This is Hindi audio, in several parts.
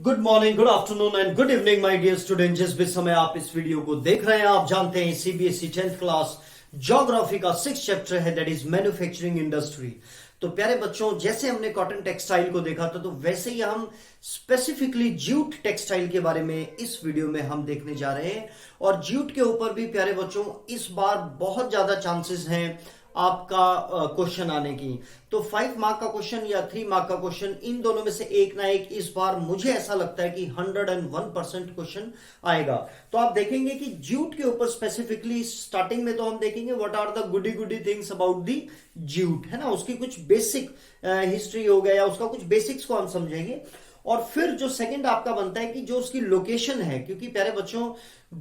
Good morning, good afternoon and good evening my dear student. जिस भी समय आप इस वीडियो को देख रहे हैं, आप जानते हैं सीबीएसई 10th क्लास ज्योग्राफी का 6th चैप्टर है, दैट इज मैन्युफैक्चरिंग इंडस्ट्री। तो प्यारे बच्चों, जैसे हमने कॉटन टेक्सटाइल को देखा था, तो वैसे ही हम स्पेसिफिकली जूट टेक्सटाइल के बारे में इस वीडियो में हम देखने जा रहे हैं। और जूट के ऊपर भी प्यारे बच्चों इस बार बहुत ज्यादा चांसेस हैं आपका क्वेश्चन आने की। तो 5 मार्क का क्वेश्चन या 3 मार्क का क्वेश्चन, इन दोनों में से एक ना एक इस बार मुझे ऐसा लगता है कि 101% क्वेश्चन आएगा। तो आप देखेंगे कि जूट के ऊपर स्पेसिफिकली स्टार्टिंग में तो हम देखेंगे what are the goody goody things about the jute, है ना, उसकी कुछ बेसिक हिस्ट्री हो गया या उसका कुछ बेसिक्स को हम समझेंगे। और फिर जो सेकंड आपका बनता है कि जो उसकी लोकेशन है, क्योंकि प्यारे बच्चों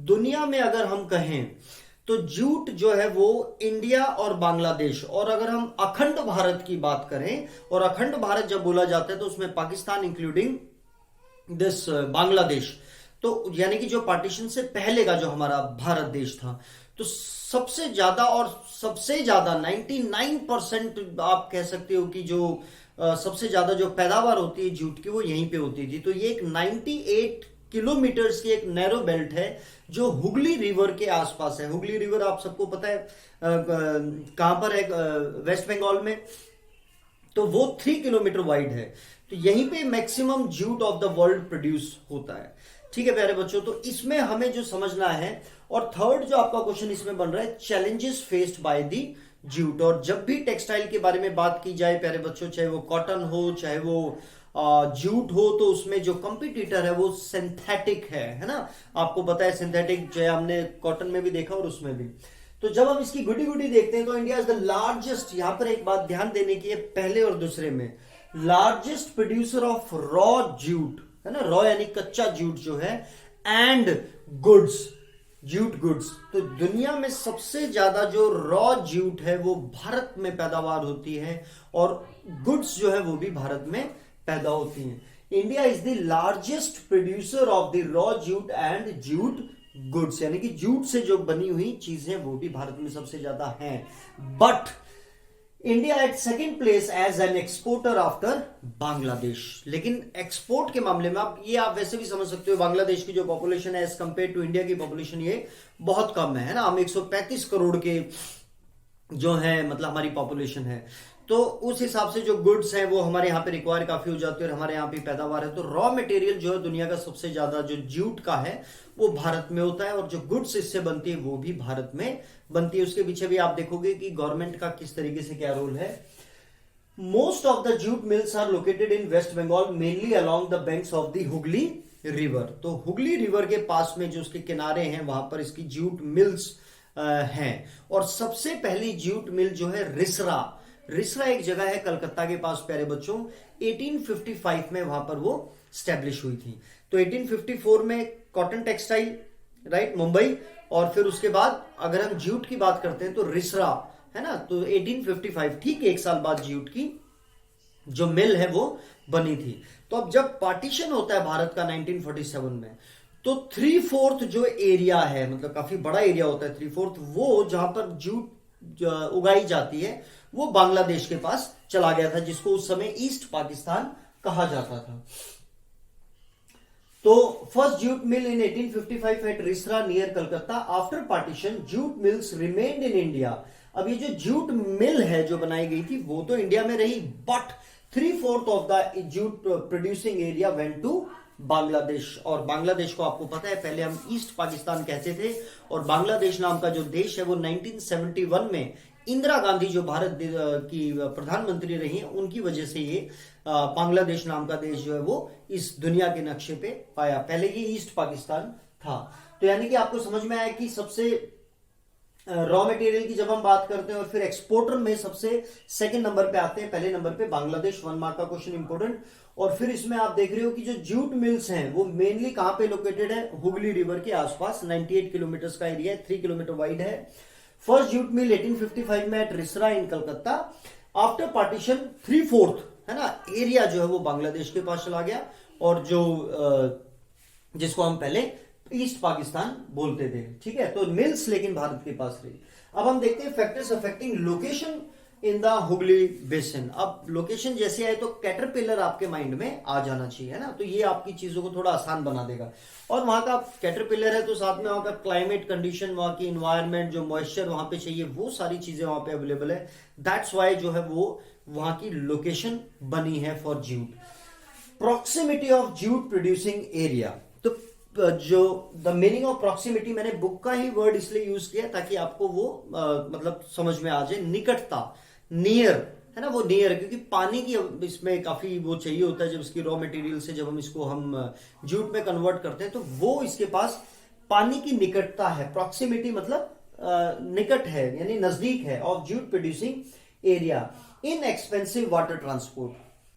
दुनिया में अगर हम कहें तो जूट जो है वो इंडिया और बांग्लादेश, और अगर हम अखंड भारत की बात करें, और अखंड भारत जब बोला जाता है तो उसमें पाकिस्तान इंक्लूडिंग दिस बांग्लादेश, तो यानी कि जो पार्टीशन से पहले का जो हमारा भारत देश था, तो सबसे ज्यादा 99% आप कह सकते हो कि जो सबसे ज्यादा जो पैदावार होती है जूट की वो यहीं पे होती थी। तो ये एक 98 किलोमीटर्स की एक नैरो बेल्ट है जो हुगली रिवर के आसपास है। हुगली रिवर आप सबको पता है कहां पर है, वेस्ट बंगाल में। तो वो 3 किलोमीटर वाइड है। तो यहीं पे maximum jute of the world produce होता है। ठीक है प्यारे बच्चों, तो इसमें हमें जो समझना है, और थर्ड जो आपका क्वेश्चन इसमें बन रहा है, challenges faced by the jute. और जब भी टेक्सटाइल के बारे में बात की जाए प्यारे बच्चों, चाहे वो कॉटन हो चाहे वो जूट हो, तो उसमें जो कंपटीटर है वो सिंथेटिक है ना। आपको पता है सिंथेटिक जो है, हमने कॉटन में भी देखा और उसमें भी। तो जब हम इसकी गुडी गुडी देखते हैं तो इंडिया इज द लार्जेस्ट, यहां पर एक बात ध्यान देने की है, पहले और दूसरे में largest producer of raw jute, है ना, रॉ यानी कच्चा जूट जो है, एंड गुड्स, जूट गुड्स। तो दुनिया में सबसे ज्यादा जो रॉ जूट है वो भारत में पैदावार होती है, और गुड्स जो है वो भी भारत में पैदा होती हैं। India is the largest producer of the raw jute and jute goods, यानी कि जूट से जो बनी हुई चीजें वो भी भारत में सबसे ज्यादा हैं। But India at second place as an exporter after Bangladesh. लेकिन एक्सपोर्ट के मामले में आप वैसे भी समझ सकते हो, बांग्लादेश की जो पॉपुलेशन है एज कंपेयर टू इंडिया की पॉपुलेशन ये बहुत कम है ना। हम 135 करोड़ के जो है, मतलब हमारी पॉपुलेशन है, तो उस हिसाब से जो गुड्स हैं वो हमारे यहाँ पे रिक्वायर काफी हो जाती है, और हमारे यहाँ पे पैदावार है। तो रॉ मटेरियल जो है दुनिया का सबसे ज्यादा जो जूट का है वो भारत में होता है, और जो गुड्स इससे बनती है वो भी भारत में बनती है। उसके पीछे भी आप देखोगे कि गवर्नमेंट का किस तरीके से क्या रोल है। Most of the jute mills are located in West Bengal, mainly along the banks of the Hooghly river. तो हुगली रिवर के पास में जो उसके किनारे हैं वहां पर इसकी जूट मिल्स हैं। और सबसे पहली जूट मिल जो है रिसरा एक जगह है कलकत्ता के पास प्यारे बच्चों, 1855 में वहां पर वो स्टैब्लिश हुई थी। तो 1854 में कॉटन टेक्सटाइल, राइट, मुंबई, और फिर उसके बाद अगर हम जूट की बात करते हैं तो रिसरा, है ना। तो 1855 ठीक 1 साल बाद जूट की जो मिल है वो बनी थी। तो अब जब पार्टीशन होता है भारत का 1947 में, तो 3/4 जो एरिया है, मतलब काफी बड़ा एरिया होता है 3/4, वो जहां पर जूट उगाई जाती है वो बांग्लादेश के पास चला गया था, जिसको उस समय ईस्ट पाकिस्तान कहा जाता था। तो first jute mill in 1855 at Rishra near Calcutta. After partition jute mills remained in India. अब ये जो जूट मिल है जो बनाई गई थी वो तो इंडिया में रही, but 3/4 of the jute producing area went to Bangladesh. और बांग्लादेश को आपको पता है पहले हम ईस्ट पाकिस्तान कहते थे, और बांग्लादेश नाम का जो देश है वो 1971 में इंदिरा गांधी जो भारत की प्रधानमंत्री रही हैं, उनकी वजह से ये बांग्लादेश नाम का देश जो है वो इस दुनिया के नक्शे पे पाया। पहले ये ईस्ट पाकिस्तान था। तो यानी कि आपको समझ में आया कि सबसे रॉ मटेरियल की जब हम बात करते हैं और फिर एक्सपोर्टर में सबसे सेकंड नंबर पे आते हैं, पहले नंबर पे बांग्लादेश। 1 मार्क का क्वेश्चन इंपोर्टेंट। और फिर इसमें आप देख रहे हो कि जो जूट मिल्स हैं वो मेनली कहां पे लोकेटेड है, हुगली रिवर के आसपास। 98 किलोमीटर का एरिया है, 3 किलोमीटर वाइड है। फर्स्ट जूट मिल 1855 में एट रिसरा इन कलकत्ता। आफ्टर पार्टीशन 3/4, है ना, एरिया जो है वो बांग्लादेश के पास चला गया, और जो जिसको हम पहले ईस्ट पाकिस्तान बोलते थे। ठीक है, तो मिल्स लेकिन भारत के पास रही। अब हम देखते हैं factors affecting location in the Hooghly basin. अब लोकेशन जैसे आए तो कैटरपिलर आपके माइंड में आ जाना चाहिए, है ना, तो ये आपकी चीजों को थोड़ा आसान बना देगा। और वहां का कैटरपिलर है तो साथ में वहां का क्लाइमेट कंडीशन, वहां की इन्वायरमेंट, जो मॉइस्चर वहां पे चाहिए, वो सारी चीजें वहां पे अवेलेबल है। दैट्स वाई जो है वो वहां की लोकेशन बनी है for jute. Proximity of jute producing area, तो जो द मीनिंग ऑफ प्रॉक्सिमिटी, मैंने बुक का ही वर्ड इसलिए यूज किया ताकि आपको वो मतलब समझ में आ जाए। निकटता, नियर, है ना, वो नियर, क्योंकि पानी की इसमें काफी वो चाहिए होता है। जब इसकी रॉ मटेरियल से जब हम इसको जूट में कन्वर्ट करते हैं तो वो इसके पास पानी की निकटता है। प्रॉक्सिमिटी मतलब निकट है, यानी नजदीक है, of jute producing area. In expensive water transport,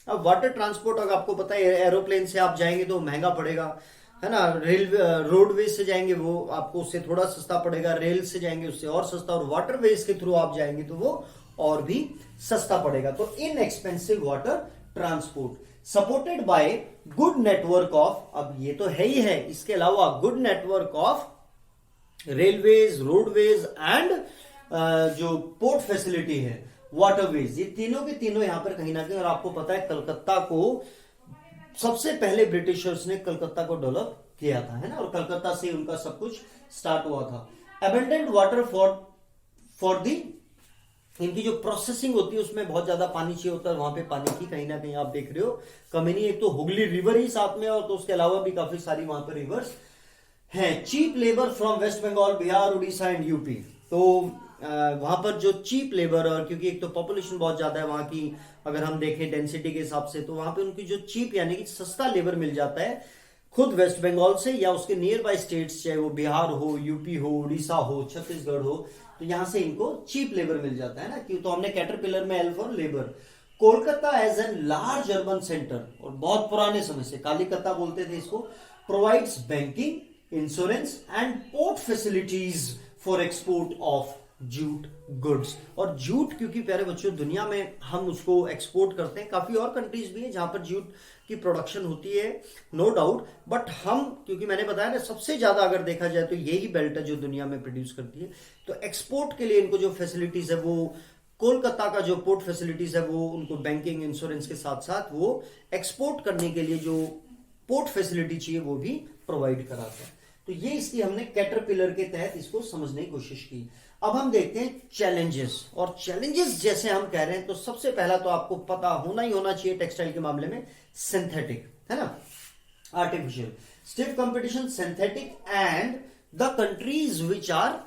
अब वाटर ट्रांसपोर्ट अगर आपको पता है एरोप्लेन से आप जाएंगे तो महंगा पड़ेगा, है ना, रेलवे रोडवेज से जाएंगे वो आपको उससे थोड़ा सस्ता पड़ेगा, रेल से जाएंगे उससे और सस्ता, और वाटरवेज के थ्रू आप जाएंगे तो वो और भी सस्ता पड़ेगा। तो inexpensive water transport supported by good network of, अब ये तो है ही है, इसके अलावा good network of railways, roadways and जो पोर्ट फैसिलिटी है, वाटरवेज, ये तीनों के तीनों यहां पर कहीं ना कहीं। और आपको पता है कलकत्ता को सबसे पहले ब्रिटिशर्स ने कलकत्ता को डेवलप किया था, है ना, और कलकत्ता से उनका सब कुछ स्टार्ट हुआ था। एबंडेंट वाटर फॉर दी, इनकी जो प्रोसेसिंग होती है उसमें बहुत ज्यादा पानी चाहिए होता है, वहां पे पानी की कहीं ना कहीं आप देख रहे हो कमी नहीं। एक तो हुगली रिवर ही साथ में, और तो उसके अलावा भी काफी सारी वहां पर रिवर्स हैं। Cheap labour from West Bengal, Bihar, Orissa and UP, तो वहां पर जो चीप लेबर, और क्योंकि एक तो पॉपुलेशन बहुत ज्यादा है वहां की, अगर हम देखें डेंसिटी के हिसाब से, तो वहां पे उनकी जो चीप यानी कि सस्ता लेबर मिल जाता है खुद वेस्ट बंगाल से या उसके नियर बाय स्टेट्स, चाहे वो बिहार हो, यूपी हो, उड़ीसा हो, छत्तीसगढ़ हो, तो यहां से इनको चीप लेबर मिल जाता है ना। क्यों, तो हमने कैटरपिलर में L for labour. Kolkata as an large urban centre, और बहुत पुराने समय से कालिकता बोलते थे इसको, provides banking, insurance and port facilities for export of jute goods. और जूट, क्योंकि प्यारे बच्चों दुनिया में हम उसको एक्सपोर्ट करते हैं, काफी और कंट्रीज भी है जहां पर जूट की प्रोडक्शन होती है, नो डाउट, बट हम, क्योंकि मैंने बताया ना सबसे ज्यादा अगर देखा जाए तो यही बेल्ट है जो दुनिया में प्रोड्यूस करती है, तो एक्सपोर्ट के लिए इनको जो फैसिलिटीज है वो कोलकाता का जो पोर्ट फैसिलिटीज है वो उनको बैंकिंग, इंश्योरेंस के साथ साथ वो एक्सपोर्ट करने के लिए जो पोर्ट फैसिलिटी चाहिए वो भी प्रोवाइड कराता है। तो ये इसकी हमने कैटरपिलर के तहत इसको समझने की कोशिश की। अब हम देखते हैं चैलेंजेस, और चैलेंजेस जैसे हम कह रहे हैं तो सबसे पहला तो आपको पता होना ही होना चाहिए टेक्सटाइल के मामले में, सिंथेटिक, है ना, artificial, stiff competition, synthetic, and the countries which are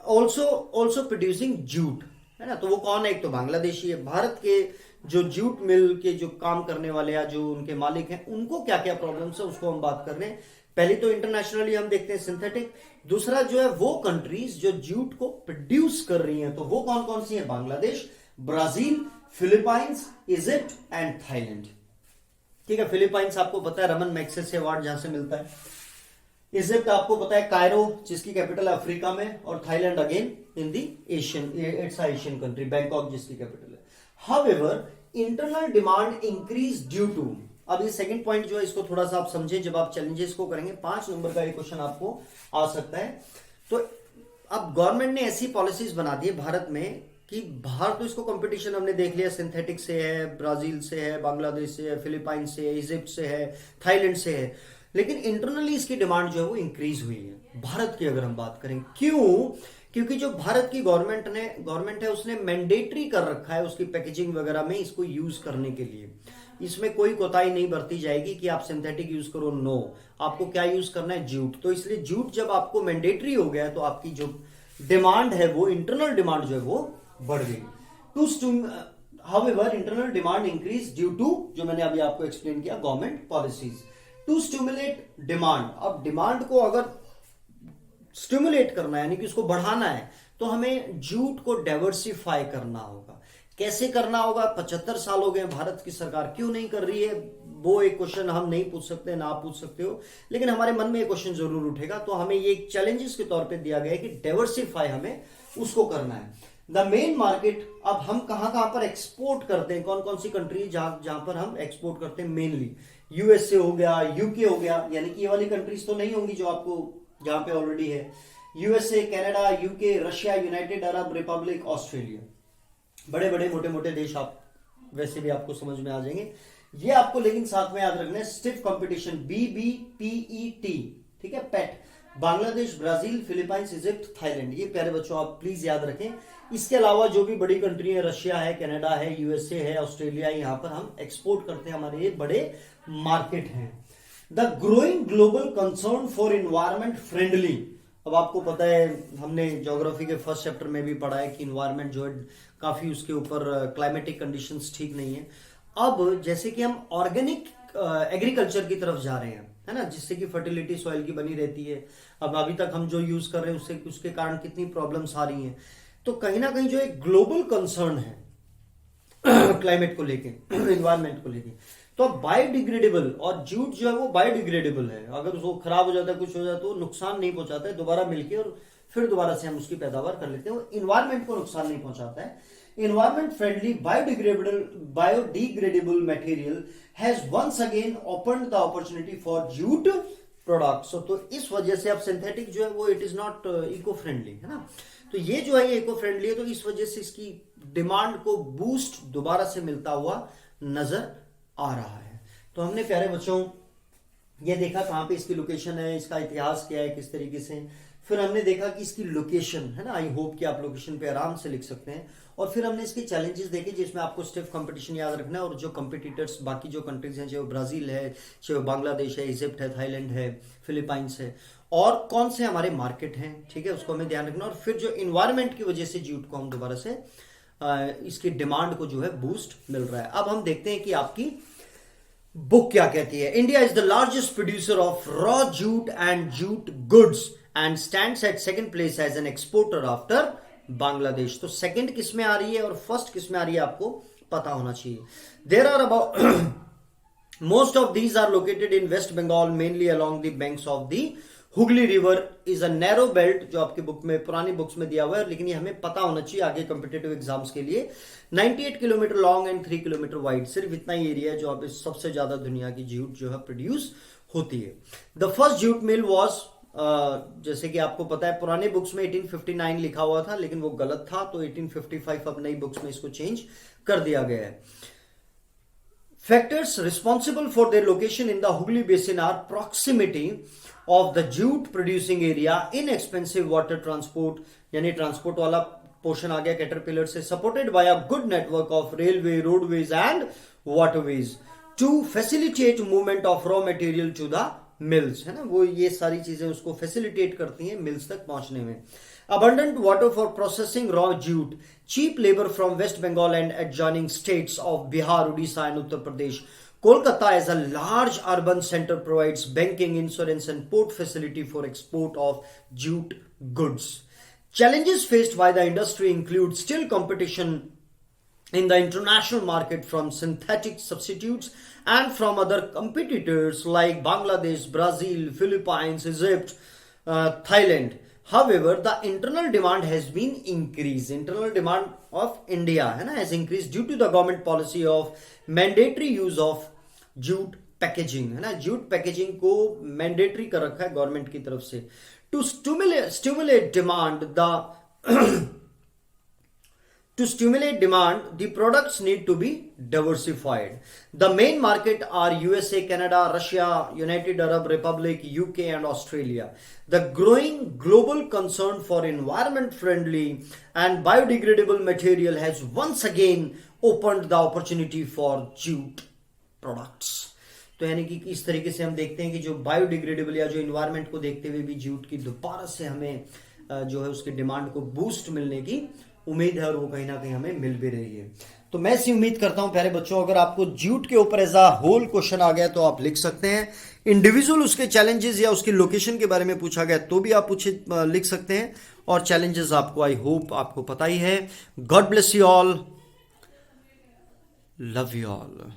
also producing jute, है ना, तो वो कौन है, एक तो बांग्लादेशी है। भारत के जो जूट मिल के जो काम करने वाले या जो उनके मालिक हैं उनको क्या क्या प्रॉब्लम्स है उसको हम बात कर रहे हैं। पहली तो इंटरनेशनली हम देखते हैं सिंथेटिक, दूसरा जो है वो कंट्रीज जो जूट को प्रोड्यूस कर रही हैं, तो वो कौन कौन सी है, Bangladesh, Brazil, Philippines, Egypt and Thailand. ठीक है, फिलीपाइंस आपको पता है रमन मैग्सेसे अवार्ड जहां से मिलता है, इजिप्ट आपको पता है कायरो जिसकी कैपिटल है अफ्रीका में, और Thailand again in the Asian, it's Asian country, Bangkok जिसकी कैपिटल है। However internal demand increase due to, अब ये सेकंड पॉइंट जो है इसको थोड़ा सा आप समझे, जब आप चैलेंजेस को करेंगे 5 नंबर का ये क्वेश्चन आपको आ सकता है। तो अब गवर्नमेंट ने ऐसी पॉलिसीज बना दी है भारत में कि बाहर तो इसको कंपटीशन हमने देख लिया, सिंथेटिक से है, ब्राजील से है, बांग्लादेश से है, फिलीपाइंस से है, इजिप्ट से है, थाईलैंड से है, लेकिन इंटरनली इसकी डिमांड जो है वो इंक्रीज हुई है भारत की अगर हम बात करें। क्यों, क्योंकि जो भारत की गवर्नमेंट है उसने मैंडेटरी कर रखा है उसकी पैकेजिंग वगैरह में इसको यूज करने के लिए, इसमें कोई कोताही नहीं बरती जाएगी कि आप सिंथेटिक यूज करो, नो, आपको क्या यूज करना है, जूट। तो इसलिए जूट जब आपको मैंडेटरी हो गया तो आपकी जो डिमांड है वो इंटरनल डिमांड जो है वो बढ़ गई। However internal demand increase due to, जो मैंने अभी आपको एक्सप्लेन किया, government policies to stimulate demand. अब डिमांड को अगर स्टिमुलेट करना है यानी कि उसको बढ़ाना है तो हमें जूट को डाइवर्सिफाई करना होगा। कैसे करना होगा, 75 साल हो गए भारत की सरकार क्यों नहीं कर रही है, वो एक क्वेश्चन हम नहीं पूछ सकते, ना आप पूछ सकते हो, लेकिन हमारे मन में एक क्वेश्चन जरूर उठेगा। तो हमें ये चैलेंजेस के तौर पे दिया गया है कि डाइवर्सिफाई हमें उसको करना है। द मेन मार्केट, अब हम कहां कहां पर एक्सपोर्ट करते हैं, कौन कौन सी कंट्री जहां पर हम एक्सपोर्ट करते हैं, मेनली यूएसए हो गया, यूके हो गया, यानी कि ये वाली कंट्रीज तो नहीं होंगी जो आपको जहां पे ऑलरेडी है, USA, Canada, UK, Russia, United Arab Republic, Australia. बड़े बड़े मोटे मोटे देश आप वैसे भी आपको समझ में आ जाएंगे। ये आपको लेकिन साथ में याद रखना है, स्टिफ कंपटीशन, BBPET, ठीक है, PET, Bangladesh, Brazil, Philippines, Egypt, Thailand, ये प्यारे बच्चों आप प्लीज याद रखें। इसके अलावा जो भी बड़ी कंट्री है, रशिया है, कनाडा है, USA है, ऑस्ट्रेलिया है, यहाँ पर हम एक्सपोर्ट करते हैं, हमारे ये बड़े मार्केट हैं। The growing global concern for environment friendly, अब आपको पता है हमने ज्योग्राफी के फर्स्ट चैप्टर में भी पढ़ा है कि इन्वायरमेंट जो है काफी उसके ऊपर क्लाइमेटिक कंडीशंस ठीक नहीं है। अब जैसे कि हम ऑर्गेनिक एग्रीकल्चर की तरफ जा रहे हैं, है ना, जिससे कि फर्टिलिटी सॉइल की बनी रहती है। अब अभी तक हम जो यूज कर रहे हैं उससे उसके कारण कितनी प्रॉब्लम्स आ रही हैं। तो कहीं ना कहीं जो एक ग्लोबल कंसर्न है क्लाइमेट को लेके, इन्वायरमेंट को लेके, तो बायोडिग्रेडेबल, और जूट जो है वो बायोडिग्रेडेबल है, अगर उसको खराब हो जाता है, कुछ हो जाता है तो नुकसान नहीं पहुंचाता है, दोबारा मिलके और फिर दोबारा से हम उसकी पैदावार कर लेते हैं, वो इन्वायरमेंट को नुकसान नहीं पहुंचाता है। Environment friendly biodegradable material has once again opened the opportunity for jute products. तो इस वजह से अब सिंथेटिक जो है वो it is not eco friendly, है ना, तो ये जो है ये इको फ्रेंडली है, तो इस वजह से इसकी डिमांड को बूस्ट दोबारा से मिलता हुआ नजर आ रहा है। तो हमने प्यारे बच्चों ये देखा कहाँ पे इसकी लोकेशन है, इसका इतिहास क्या है, किस तरीके से, फिर हमने देखा कि इसकी लोकेशन है ना, आई होप कि आप लोकेशन पे आराम से लिख सकते हैं, और फिर हमने इसके चैलेंजेस देखे जिसमें आपको स्टिफ कंपटीशन याद रखना है, और जो कंपिटिटर्स बाकी जो कंट्रीज हैं, चाहे वो ब्राजील है, चाहे वो बांग्लादेश है, इजिप्ट है, थाईलैंड है, फिलीपाइंस है, और कौन से हमारे मार्केट हैं, ठीक है, उसको हमें ध्यान रखना, और फिर जो इन्वायरमेंट की वजह से जूट को हम दोबारा से इसकी डिमांड को जो है बूस्ट मिल रहा है। अब हम देखते हैं कि आपकी बुक क्या कहती है। India is the largest producer of raw jute and jute goods and stands at second place as an exporter after Bangladesh. तो सेकंड किस में आ रही है और फर्स्ट किस में आ रही है आपको पता होना चाहिए। There are about most of these are located in West Bengal, mainly along the banks of the Hooghly river is a narrow belt, जो आपकी बुक में, पुरानी बुक्स में दिया हुआ है, लेकिन ये हमें पता होना चाहिए आगे कॉम्पिटिटिव एग्जाम्स के लिए। 98 kilometre long and 3 kilometre wide, सिर्फ इतना ही एरिया है जो आप सबसे ज्यादा दुनिया की जूट जो है प्रोड्यूस होती है। The first jute mill was, जैसे कि आपको पता है पुराने बुक्स में 1859 लिखा हुआ था, लेकिन वो गलत था, तो 1855 अब नई बुक्स में इसको चेंज कर दिया गया है। Factors responsible for their location in the Hooghly basin are proximity of the jute producing area, inexpensive water transport, यानी ट्रांसपोर्ट वाला पोर्शन आ गया कैटरपिलर से, supported by a good network of railways, roadways and waterways to facilitate movement of raw material to the mills, है ना, वो ये सारी चीजें उसको फैसिलिटेट करती हैं मिल्स तक पहुंचने में। Abundant water for processing raw jute, cheap labour from West Bengal and adjoining states of Bihar, Orissa and Uttar Pradesh. Kolkata as a large urban center provides banking, insurance and port facility for export of jute goods. Challenges faced by the industry include still competition in the international market from synthetic substitutes and from other competitors like Bangladesh, Brazil, Philippines, Egypt, Thailand. However, the internal demand has been increased. Internal demand of India has increased due to the government policy of mandatory use of jute packaging, है ना, जूट पैकेजिंग को मैंडेटरी कर रखा है गवर्नमेंट की तरफ से। To stimulate demand the products need to be diversified. The main market are USA, Canada, Russia, United Arab Republic, UK and Australia. The growing global concern for environment friendly and biodegradable material has once again opened the opportunity for jute products. तो यानी कि इस तरीके से हम देखते हैं कि जो बायोडिग्रेडेबल या जो इन्वायरमेंट को देखते हुए भी जूट की दोबारा से हमें जो है उसकी डिमांड को बूस्ट मिलने की उम्मीद है, और वो कहीं ना कहीं हमें मिल भी रही है। तो मैं ऐसी उम्मीद करता हूं प्यारे बच्चों, अगर आपको जूट के ऊपर एज अ होल क्वेश्चन आ गया तो आप लिख सकते हैं। इंडिविजुअल उसके चैलेंजेस या उसकी लोकेशन के बारे में पूछा गया तो भी आप लिख सकते हैं, और चैलेंजेस आपको आई होप आपको पता ही है। God bless you all, love you all.